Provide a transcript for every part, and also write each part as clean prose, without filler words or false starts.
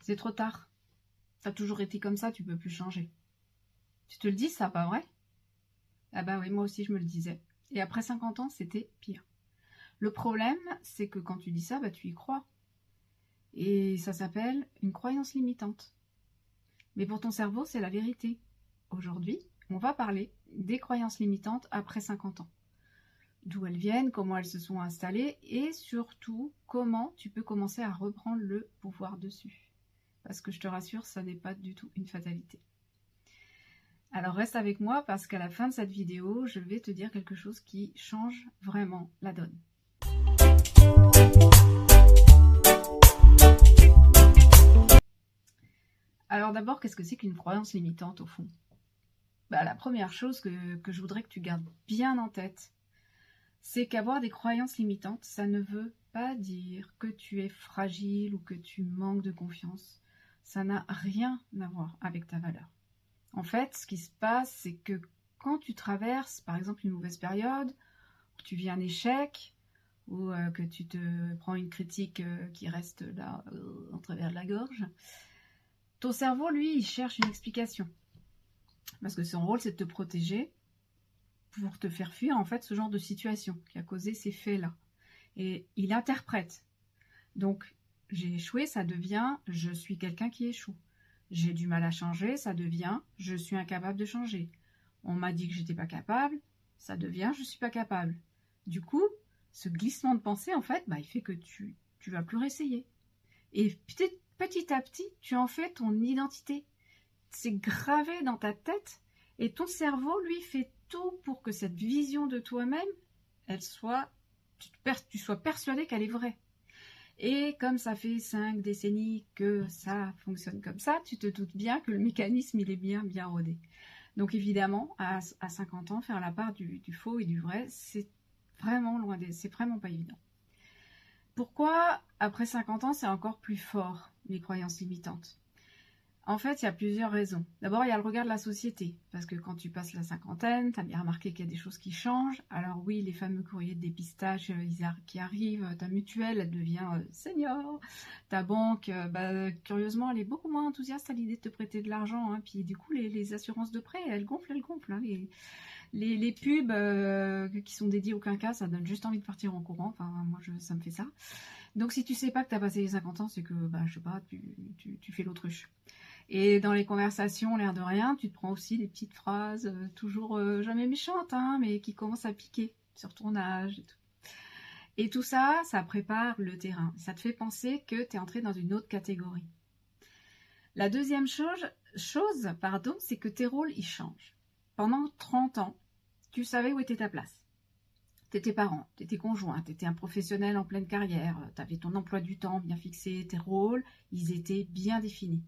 C'est trop tard. T'as toujours été comme ça, tu peux plus changer. Tu te le dis ça, pas vrai? Ah bah oui, moi aussi je me le disais. Et après 50 ans, c'était pire. Le problème, c'est que quand tu dis ça, bah tu y crois. Et ça s'appelle une croyance limitante. Mais pour ton cerveau, c'est la vérité. Aujourd'hui, on va parler des croyances limitantes après 50 ans. D'où elles viennent, comment elles se sont installées et surtout comment tu peux commencer à reprendre le pouvoir dessus. Parce que je te rassure, ça n'est pas du tout une fatalité. Alors reste avec moi parce qu'à la fin de cette vidéo, je vais te dire quelque chose qui change vraiment la donne. Alors d'abord, qu'est-ce que c'est qu'une croyance limitante au fond? La première chose que je voudrais que tu gardes bien en tête, c'est qu'avoir des croyances limitantes, ça ne veut pas dire que tu es fragile ou que tu manques de confiance. Ça n'a rien à voir avec ta valeur. En fait, ce qui se passe, c'est que quand tu traverses, par exemple, une mauvaise période, que tu vis un échec, ou que tu te prends une critique qui reste là, en travers de la gorge, ton cerveau, lui, il cherche une explication. Parce que son rôle, c'est de te protéger pour te faire fuir, en fait, ce genre de situation qui a causé ces faits-là. Et il interprète. Donc, j'ai échoué, ça devient « je suis quelqu'un qui échoue ». J'ai du mal à changer, ça devient « je suis incapable de changer ». On m'a dit que j'étais pas capable, ça devient « je suis pas capable ». Du coup, ce glissement de pensée, en fait, il fait que tu vas plus réessayer. Et petit à petit, tu en fais ton identité. C'est gravé dans ta tête et ton cerveau, lui, fait tout pour que cette vision de toi-même, tu sois persuadé qu'elle est vraie. Et comme ça fait 5 décennies que ça fonctionne comme ça, tu te doutes bien que le mécanisme, il est bien rodé. Donc évidemment, à 50 ans, faire la part du faux et du vrai, c'est vraiment c'est vraiment pas évident. Pourquoi, après 50 ans, c'est encore plus fort, les croyances limitantes? En fait, il y a plusieurs raisons. D'abord, il y a le regard de la société. Parce que quand tu passes la cinquantaine, tu as bien remarqué qu'il y a des choses qui changent. Alors oui, les fameux courriers de dépistage qui arrivent, ta mutuelle, elle devient senior. Ta banque, curieusement, elle est beaucoup moins enthousiaste à l'idée de te prêter de l'argent. Hein. Puis du coup, les assurances de prêt, elles gonflent. Hein. Les pubs qui sont dédiées au quinquas, ça donne juste envie de partir en courant. Enfin, moi, ça me fait ça. Donc si tu sais pas que tu as passé les 50 ans, c'est que, je sais pas, tu fais l'autruche. Et dans les conversations, l'air de rien, tu te prends aussi des petites phrases, toujours jamais méchantes, hein, mais qui commencent à piquer sur ton âge et tout. Et tout ça, ça prépare le terrain. Ça te fait penser que tu es entré dans une autre catégorie. La deuxième chose, c'est que tes rôles, ils changent. Pendant 30 ans, tu savais où était ta place. T'étais parent, t'étais conjoint, t'étais un professionnel en pleine carrière, t'avais ton emploi du temps bien fixé, tes rôles, ils étaient bien définis.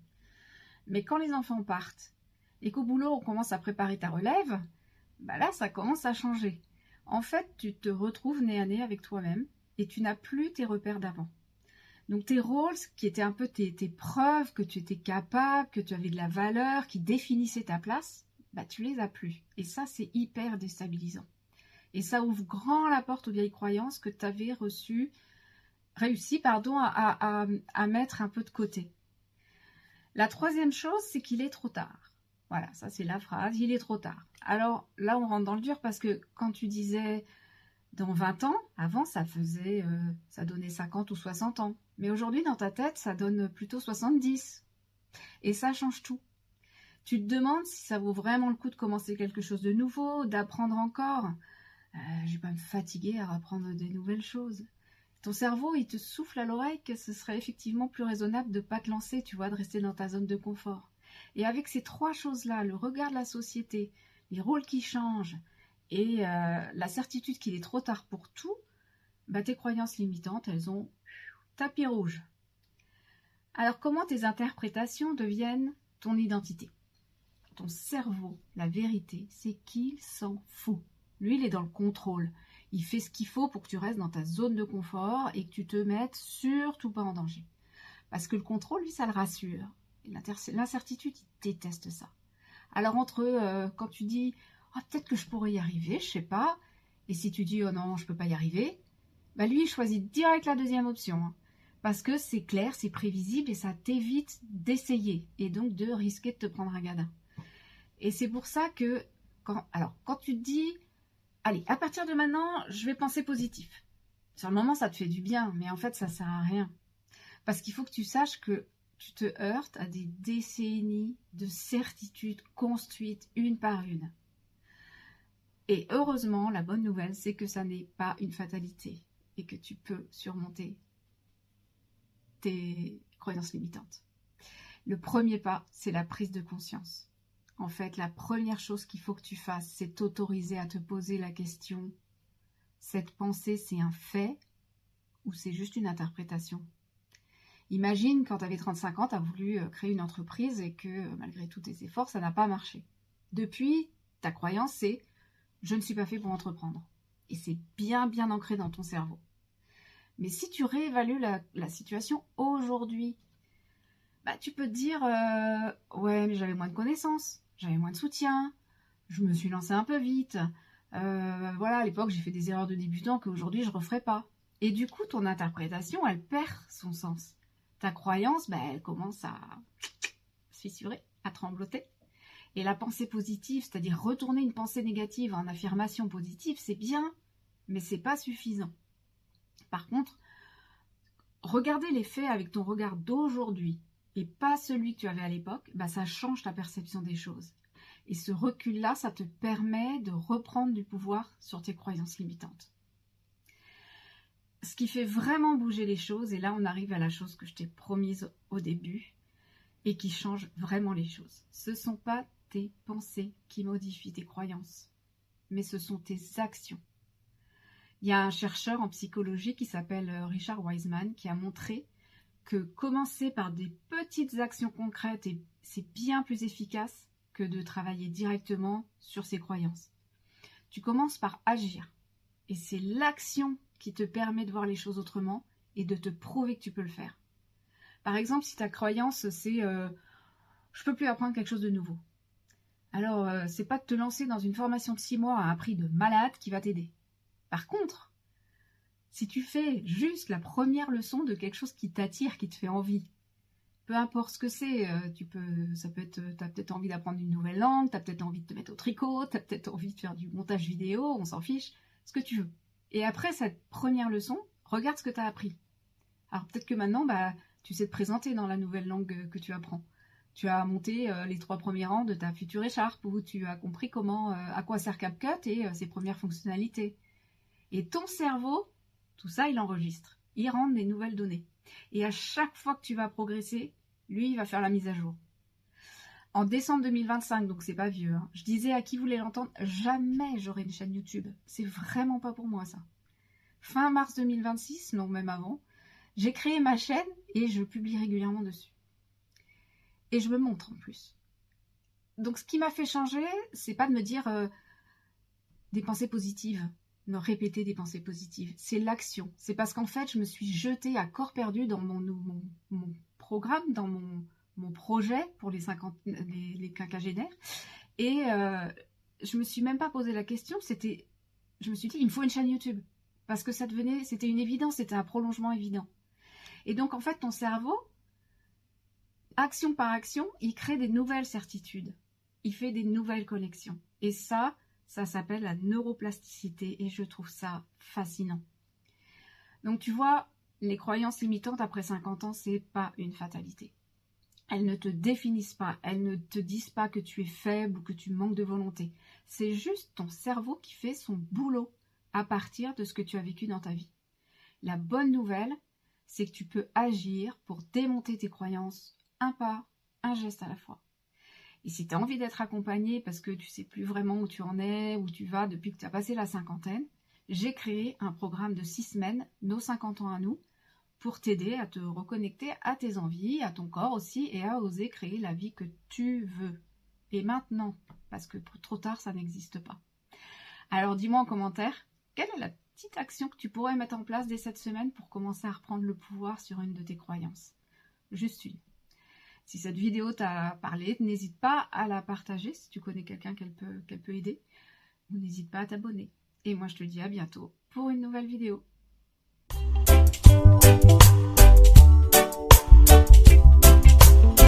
Mais quand les enfants partent et qu'au boulot, on commence à préparer ta relève, là, ça commence à changer. En fait, tu te retrouves nez à nez avec toi-même et tu n'as plus tes repères d'avant. Donc tes rôles, qui étaient un peu tes preuves que tu étais capable, que tu avais de la valeur, qui définissaient ta place, tu les as plus. Et ça, c'est hyper déstabilisant. Et ça ouvre grand la porte aux vieilles croyances que tu avais réussi à mettre un peu de côté. La troisième chose, c'est qu'il est trop tard. Voilà, ça c'est la phrase, il est trop tard. Alors là, on rentre dans le dur parce que quand tu disais dans 20 ans, avant ça donnait 50 ou 60 ans. Mais aujourd'hui, dans ta tête, ça donne plutôt 70. Et ça change tout. Tu te demandes si ça vaut vraiment le coup de commencer quelque chose de nouveau, d'apprendre encore. Je vais pas me fatiguer à apprendre des nouvelles choses. Ton cerveau, il te souffle à l'oreille que ce serait effectivement plus raisonnable de ne pas te lancer, tu vois, de rester dans ta zone de confort. Et avec ces trois choses-là, le regard de la société, les rôles qui changent et la certitude qu'il est trop tard pour tout, tes croyances limitantes, elles ont tapis rouge. Alors comment tes interprétations deviennent ton identité? Ton cerveau, la vérité, c'est qu'il s'en fout. Lui, il est dans le contrôle. Il fait ce qu'il faut pour que tu restes dans ta zone de confort et que tu te mettes surtout pas en danger. Parce que le contrôle, lui, ça le rassure. Et l'incertitude, il déteste ça. Alors quand tu dis « Ah, peut-être que je pourrais y arriver, je sais pas », et si tu dis « Oh non, je peux pas y arriver », lui, il choisit direct la deuxième option. Hein. Parce que c'est clair, c'est prévisible et ça t'évite d'essayer et donc de risquer de te prendre un gadin. Et c'est pour ça que, quand tu te dis, allez, à partir de maintenant, je vais penser positif. Sur le moment, ça te fait du bien, mais en fait, ça sert à rien. Parce qu'il faut que tu saches que tu te heurtes à des décennies de certitudes construites une par une. Et heureusement, la bonne nouvelle, c'est que ça n'est pas une fatalité et que tu peux surmonter tes croyances limitantes. Le premier pas, c'est la prise de conscience. En fait, la première chose qu'il faut que tu fasses, c'est t'autoriser à te poser la question, cette pensée, c'est un fait ou c'est juste une interprétation? Imagine quand tu avais 35 ans, tu as voulu créer une entreprise et que malgré tous tes efforts, ça n'a pas marché. Depuis, ta croyance, c'est « je ne suis pas fait pour entreprendre ». Et c'est bien ancré dans ton cerveau. Mais si tu réévalues la situation aujourd'hui, tu peux te dire ouais, mais j'avais moins de connaissances, j'avais moins de soutien, je me suis lancée un peu vite, voilà, à l'époque j'ai fait des erreurs de débutant qu'aujourd'hui je ne referai pas. Et du coup, ton interprétation, elle perd son sens. Ta croyance, elle commence à se fissurer, à trembloter. Et la pensée positive, c'est-à-dire retourner une pensée négative en affirmation positive, c'est bien, mais c'est pas suffisant. Par contre, regarder les faits avec ton regard d'aujourd'hui et pas celui que tu avais à l'époque, ça change ta perception des choses. Et ce recul-là, ça te permet de reprendre du pouvoir sur tes croyances limitantes. Ce qui fait vraiment bouger les choses, et là on arrive à la chose que je t'ai promise au début, et qui change vraiment les choses. Ce ne sont pas tes pensées qui modifient tes croyances, mais ce sont tes actions. Il y a un chercheur en psychologie qui s'appelle Richard Wiseman qui a montré que commencer par des petites actions concrètes, c'est bien plus efficace que de travailler directement sur ses croyances. Tu commences par agir, et c'est l'action qui te permet de voir les choses autrement et de te prouver que tu peux le faire. Par exemple, si ta croyance c'est je peux plus apprendre quelque chose de nouveau. Alors, c'est pas de te lancer dans une formation de 6 mois à un prix de malade qui va t'aider. Par contre, si tu fais juste la première leçon de quelque chose qui t'attire, qui te fait envie, peu importe ce que c'est, t'as peut-être envie d'apprendre une nouvelle langue, t'as peut-être envie de te mettre au tricot, t'as peut-être envie de faire du montage vidéo, on s'en fiche, ce que tu veux. Et après cette première leçon, regarde ce que tu as appris. Alors peut-être que maintenant, tu sais te présenter dans la nouvelle langue que tu apprends. Tu as monté les 3 premiers rangs de ta future écharpe, ou tu as compris à quoi sert CapCut et ses premières fonctionnalités. Et ton cerveau, tout ça, il enregistre. Il rentre des nouvelles données. Et à chaque fois que tu vas progresser, lui, il va faire la mise à jour. En décembre 2025, donc c'est pas vieux, je disais à qui voulait l'entendre, jamais j'aurai une chaîne YouTube. C'est vraiment pas pour moi ça. Fin mars 2026, non même avant, j'ai créé ma chaîne et je publie régulièrement dessus. Et je me montre en plus. Donc ce qui m'a fait changer, c'est pas de me dire des pensées positives, me répéter des pensées positives. C'est l'action. C'est parce qu'en fait, je me suis jetée à corps perdu dans mon programme, dans mon projet pour les quinquagénaires. Et je me suis même pas posé la question. Je me suis dit, il me faut une chaîne YouTube. Parce que c'était une évidence, c'était un prolongement évident. Et donc, en fait, ton cerveau, action par action, il crée des nouvelles certitudes. Il fait des nouvelles connexions. Et ça s'appelle la neuroplasticité et je trouve ça fascinant. Donc, tu vois, les croyances limitantes après 50 ans, c'est pas une fatalité. Elles ne te définissent pas, elles ne te disent pas que tu es faible ou que tu manques de volonté. C'est juste ton cerveau qui fait son boulot à partir de ce que tu as vécu dans ta vie. La bonne nouvelle, c'est que tu peux agir pour démonter tes croyances un pas, un geste à la fois. Et si tu as envie d'être accompagné parce que tu sais plus vraiment où tu en es, où tu vas depuis que tu as passé la cinquantaine, j'ai créé un programme de 6 semaines, nos 50 ans à nous, pour t'aider à te reconnecter à tes envies, à ton corps aussi, et à oser créer la vie que tu veux. Et maintenant, parce que trop tard, ça n'existe pas. Alors dis-moi en commentaire, quelle est la petite action que tu pourrais mettre en place dès cette semaine pour commencer à reprendre le pouvoir sur une de tes croyances? Juste une. Si cette vidéo t'a parlé, n'hésite pas à la partager si tu connais quelqu'un qu'elle peut aider. Ou n'hésite pas à t'abonner. Et moi, je te dis à bientôt pour une nouvelle vidéo.